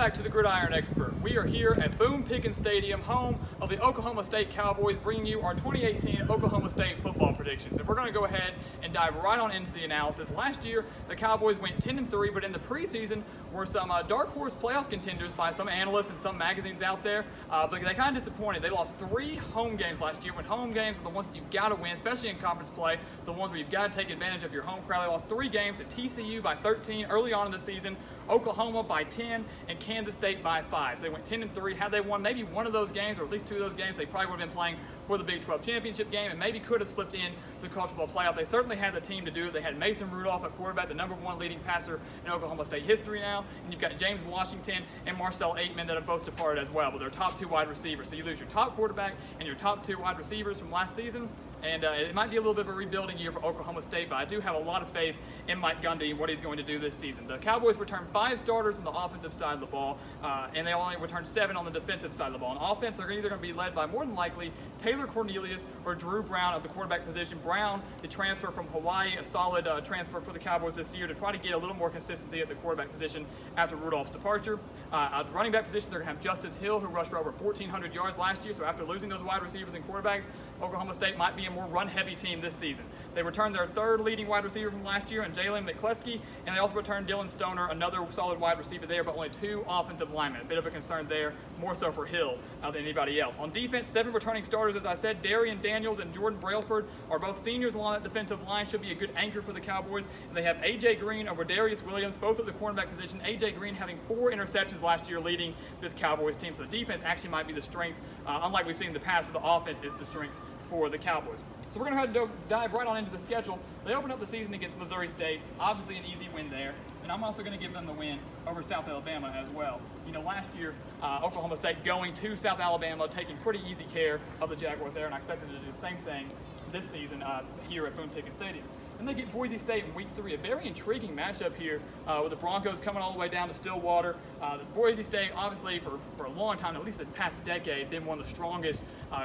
back to the Gridiron Expert. We are here at Boone Pickens Stadium, home of the Oklahoma State Cowboys, bringing you our 2018 Oklahoma State football predictions. And we're going to go ahead and dive right on into the analysis. Last year, the Cowboys went 10-3, but in the preseason were some dark horse playoff contenders by some analysts and some magazines out there. But they kind of disappointed. They lost 3 home games last year, when home games are the ones that you've got to win, especially in conference play, the ones where you've got to take advantage of your home crowd. They lost 3 games at TCU by 13 early on in the season, Oklahoma by 10, and Kansas State by 5. So they went 10-3. Had they won maybe one of those games, or at least 2 of those games, they probably would have been playing for the Big 12 championship game and maybe could have slipped in the college football playoff. They certainly had the team to do it. They had Mason Rudolph at quarterback, the #1 leading passer in Oklahoma State history now, and you've got James Washington and Marcel Aitman that have both departed as well, but they're top 2 wide receivers. So you lose your top quarterback and your top 2 wide receivers from last season, and it might be a little bit of a rebuilding year for Oklahoma State, but I do have a lot of faith in Mike Gundy and what he's going to do this season. The Cowboys returned 5 starters on the offensive side of the ball, and they only returned 7 on the defensive side of the ball. On offense, they're either going to be led by, more than likely, Taylor Cornelius or Dru Brown at the quarterback position. Brown, the transfer from Hawaii, a solid transfer for the Cowboys this year to try to get a little more consistency at the quarterback position after Rudolph's departure. At the running back position, they're going to have Justice Hill, who rushed for over 1,400 yards last year. So after losing those wide receivers and quarterbacks, Oklahoma State might be a more run-heavy team this season. They returned their 3rd leading wide receiver from last year, and Jalen McCleskey, and they also returned Dylan Stoner, another solid wide receiver there, but only 2 offensive linemen. A bit of a concern there, more so for Hill than anybody else. On defense, 7 returning starters, as I said. Darian Daniels and Jordan Brailford are both seniors along that defensive line, should be a good anchor for the Cowboys. And they have A.J. Green over Darius Williams, both at the cornerback position. A.J. Green having 4 interceptions last year, leading this Cowboys team. So the defense actually might be the strength, unlike we've seen in the past, but the offense is the strength for the Cowboys. So we're going to dive right on into the schedule. They open up the season against Missouri State, obviously an easy win there, and I'm also going to give them the win over South Alabama as well. You know, last year, Oklahoma State going to South Alabama, taking pretty easy care of the Jaguars there, and I expect them to do the same thing this season here at Boone Pickens Stadium. Then they get Boise State in week 3, a very intriguing matchup here with the Broncos coming all the way down to Stillwater. The Boise State, obviously, for a long time, at least the past decade, been one of the strongest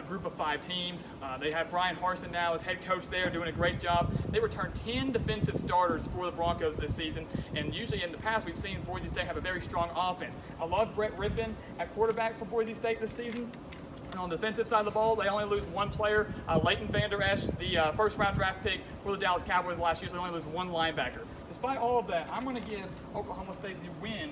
group of 5 teams. They have Brian Harsin now as head coach there, doing a great job. They returned 10 defensive starters for the Broncos this season, and usually in the past we've seen Boise State have a very strong offense. I love Brett Rippon at quarterback for Boise State this season. And on the defensive side of the ball, they only lose 1 player, Leighton Vander Esch, the first-round draft pick for the Dallas Cowboys last year, so they only lose 1 linebacker. Despite all of that, I'm going to give Oklahoma State the win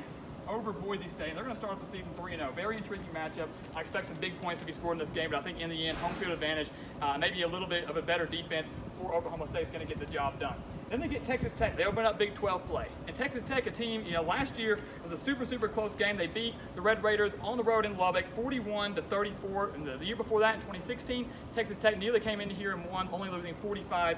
over Boise State. They're going to start off the season 3-0. Very intriguing matchup. I expect some big points to be scored in this game, but I think in the end, home field advantage, maybe a little bit of a better defense for Oklahoma State is going to get the job done. Then they get Texas Tech. They open up Big 12 play. And Texas Tech, a team, last year was a super close game. They beat the Red Raiders on the road in Lubbock, 41-34. And the year before that, in 2016, Texas Tech nearly came into here and won, only losing 45-44.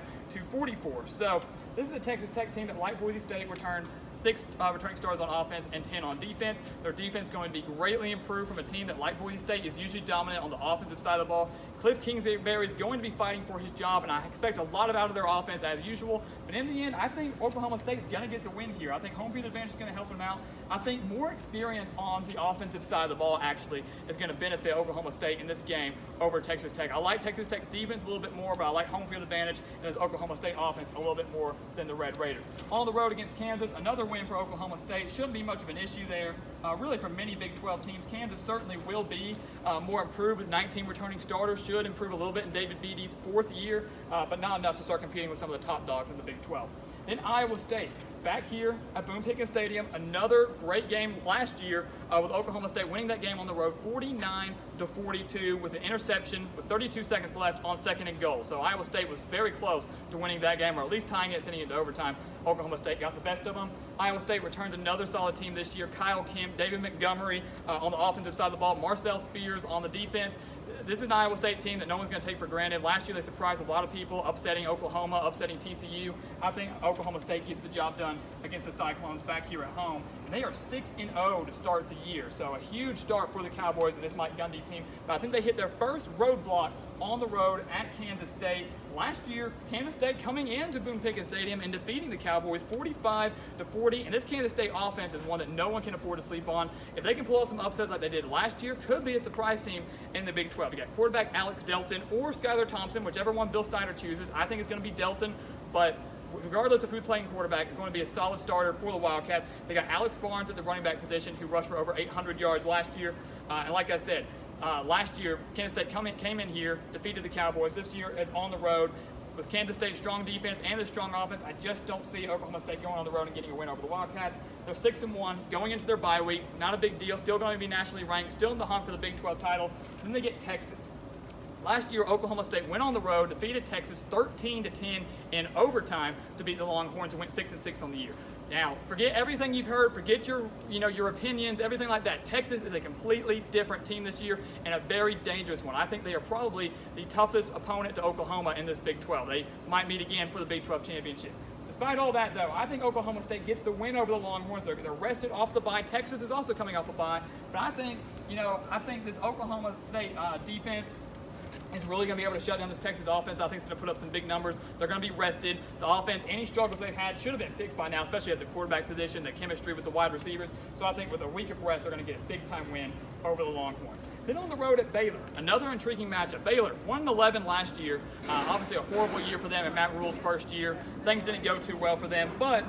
So this is a Texas Tech team that, like Boise State, returns 6 returning stars on offense and 10 on defense. Their defense is going to be greatly improved from a team that, like Boise State, is usually dominant on the offensive side of the ball. Cliff Kingsbury is going to be fighting for his job, and I expect a lot out of their offense as usual. But in the end, I think Oklahoma State is going to get the win here. I think home field advantage is going to help them out. I think more experience on the offensive side of the ball actually is going to benefit Oklahoma State in this game over Texas Tech. I like Texas Tech's defense a little bit more, but I like home field advantage and this Oklahoma State offense a little bit more than the Red Raiders. On the road against Kansas, another win for Oklahoma State. Shouldn't be much of an issue there. Really, for many Big 12 teams, Kansas certainly will be more improved with 19 returning starters. Should improve a little bit in David Beaty's 4th year, but not enough to start competing with some of the top dogs in the Big 12. Then Iowa State, back here at Boone Pickens Stadium, another great game last year with Oklahoma State winning that game on the road 49-42 with an interception with 32 seconds left on 2nd and goal. So Iowa State was very close to winning that game, or at least tying it, sending it to overtime. Oklahoma State got the best of them. Iowa State returns another solid team this year. Kyle Kemp, David Montgomery on the offensive side of the ball, Marcel Spears on the defense. This is an Iowa State team that no one's going to take for granted. Last year they surprised a lot of people, upsetting Oklahoma, upsetting TCU. I think Oklahoma State gets the job done against the Cyclones back here at home. And they are 6-0 to start the year. So a huge start for the Cowboys and this Mike Gundy team. But I think they hit their first roadblock on the road at Kansas State. Last year, Kansas State coming into Boone Pickens Stadium and defeating the Cowboys 45-40. And this Kansas State offense is one that no one can afford to sleep on. If they can pull off some upsets like they did last year, could be a surprise team in the Big 12. You got quarterback Alex Delton or Skylar Thompson, whichever one Bill Snyder chooses. I think it's going to be Delton, but regardless of who's playing quarterback, is going to be a solid starter for the Wildcats. They got Alex Barnes at the running back position, who rushed for over 800 yards last year. And like I said, last year, Kansas State came in here, defeated the Cowboys. This year, it's on the road. With Kansas State's strong defense and the strong offense, I just don't see Oklahoma State going on the road and getting a win over the Wildcats. They're 6-1, going into their bye week. Not a big deal. Still going to be nationally ranked. Still in the hunt for the Big 12 title. Then they get Texas. Last year, Oklahoma State went on the road, defeated Texas 13-10 in overtime to beat the Longhorns, and went 6-6 on the year. Now, forget everything you've heard, forget your opinions, everything like that. Texas is a completely different team this year, and a very dangerous one. I think they are probably the toughest opponent to Oklahoma in this Big 12. They might meet again for the Big 12 championship. Despite all that, though, I think Oklahoma State gets the win over the Longhorns. They're rested off the bye. Texas is also coming off a bye, but I think this Oklahoma State defense is really going to be able to shut down this Texas offense. I think it's going to put up some big numbers. They're going to be rested. The offense, any struggles they've had should have been fixed by now, especially at the quarterback position, the chemistry with the wide receivers. So I think with a week of rest, they're going to get a big-time win over the Longhorns. Then on the road at Baylor, another intriguing matchup. Baylor, 1-11 last year. Obviously a horrible year for them in Matt Rule's first year. Things didn't go too well for them, but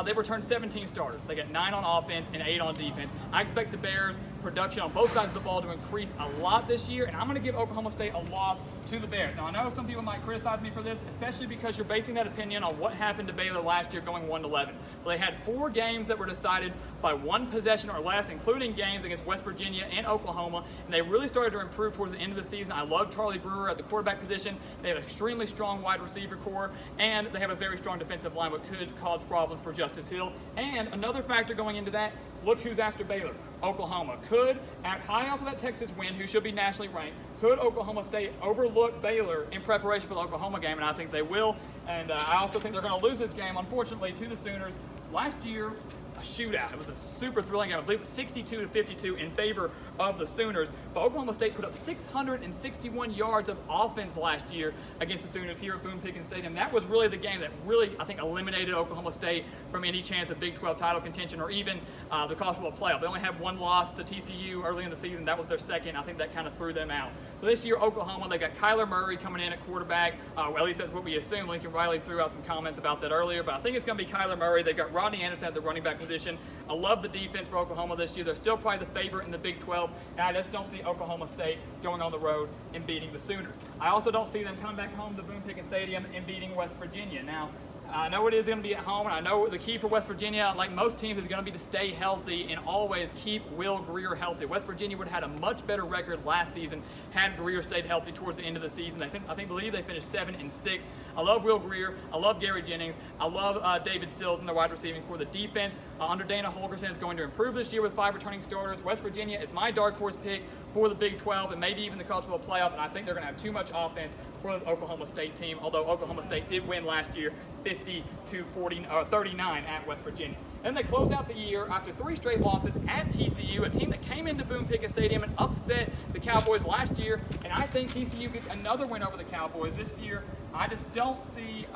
they returned 17 starters. They got 9 on offense and 8 on defense. I expect the Bears' production on both sides of the ball to increase a lot this year, and I'm going to give Oklahoma State a loss to the Bears. Now, I know some people might criticize me for this, especially because you're basing that opinion on what happened to Baylor last year going 1-11. Well, they had 4 games that were decided by 1 possession or less, including games against West Virginia and Oklahoma, and they really started to improve towards the end of the season. I love Charlie Brewer at the quarterback position. They have an extremely strong wide receiver core, and they have a very strong defensive line, which could cause problems for Justice Hill. And another factor going into that, look who's after Baylor. Oklahoma. Could, high off of that Texas win, who should be nationally ranked, could Oklahoma State overlook Baylor in preparation for the Oklahoma game? And I think they will. And I also think they're going to lose this game, unfortunately, to the Sooners. Last year, a shootout. It was a super thrilling game. I believe it was 62-52 in favor of the Sooners. But Oklahoma State put up 661 yards of offense last year against the Sooners here at Boone Pickens Stadium. That was really the game that really, I think, eliminated Oklahoma State from any chance of Big 12 title contention or even the college football playoff. They only had 1 loss to TCU early in the season. That was their second. I think that kind of threw them out. But this year, Oklahoma, they got Kyler Murray coming in at quarterback. Well, at least that's what we assume. Lincoln Riley threw out some comments about that earlier, but I think it's going to be Kyler Murray. They've got Rodney Anderson at the running back position. I love the defense for Oklahoma this year. They're still probably the favorite in the Big 12, and I just don't see Oklahoma State going on the road and beating the Sooners. I also don't see them coming back home to Boone Pickens Stadium and beating West Virginia. Now, I know it is going to be at home, and I know the key for West Virginia, like most teams, is going to be to stay healthy and always keep Will Grier healthy. West Virginia would have had a much better record last season had Grier stayed healthy towards the end of the season. I believe they finished 7-6. I love Will Grier. I love Gary Jennings. I love David Sills in the wide receiving core. The defense under Dana Holgorsen is going to improve this year with 5 returning starters. West Virginia is my dark horse pick for the Big 12 and maybe even the college football playoff, and I think they're going to have too much offense for this Oklahoma State team, although Oklahoma State did win last year 39 at West Virginia. And they close out the year after 3 straight losses at TCU, a team that came into Boone Pickens Stadium and upset the Cowboys last year, and I think TCU gets another win over the Cowboys this year. I just don't see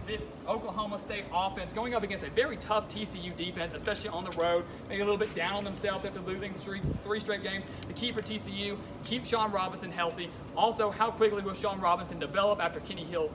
this Oklahoma State offense going up against a very tough TCU defense, especially on the road, maybe a little bit down on themselves after losing 3 straight games. The key for TCU, keep Sean Robinson healthy. Also, how quickly will Sean Robinson develop after Kenny Hill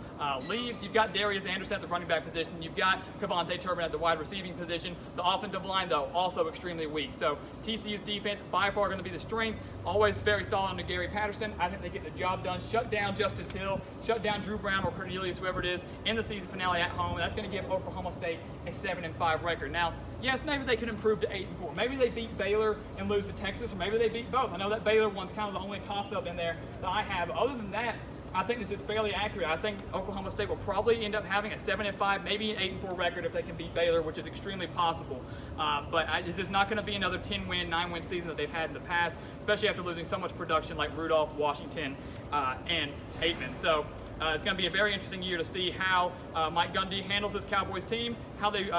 leaves? You've got Darius Anderson at the running back position. You've got Kevontae Turbin at the wide receiving position. The offensive line, though, also extremely weak. So TCU's defense, by far, going to be the strength. Always very solid under Gary Patterson. I think they get the job done. Shut down Justice Hill. Shut down Dru Brown or Cornelius, whoever it is, in the season finale at home. That's going to give Oklahoma State a 7-5 record. Now, yes, maybe they could improve to 8-4. Maybe they beat Baylor and lose to Texas, or maybe they beat both. I know that Baylor one's kind of the only toss-up in there that I have. Other than that, I think this is fairly accurate. I think Oklahoma State will probably end up having a 7-5, maybe an 8-4 record if they can beat Baylor, which is extremely possible. But this is not going to be another 10-win, 9-win season that they've had in the past, especially after losing so much production like Rudolph, Washington, and Aitman. So it's going to be a very interesting year to see how Mike Gundy handles this Cowboys team, how they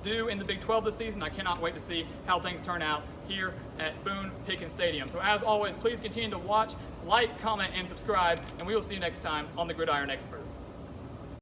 do in the Big 12 this season. I cannot wait to see how things turn out here at Boone Pickens Stadium. So as always, please continue to watch, like, comment, and subscribe, and we will see you next time on the Gridiron Expert.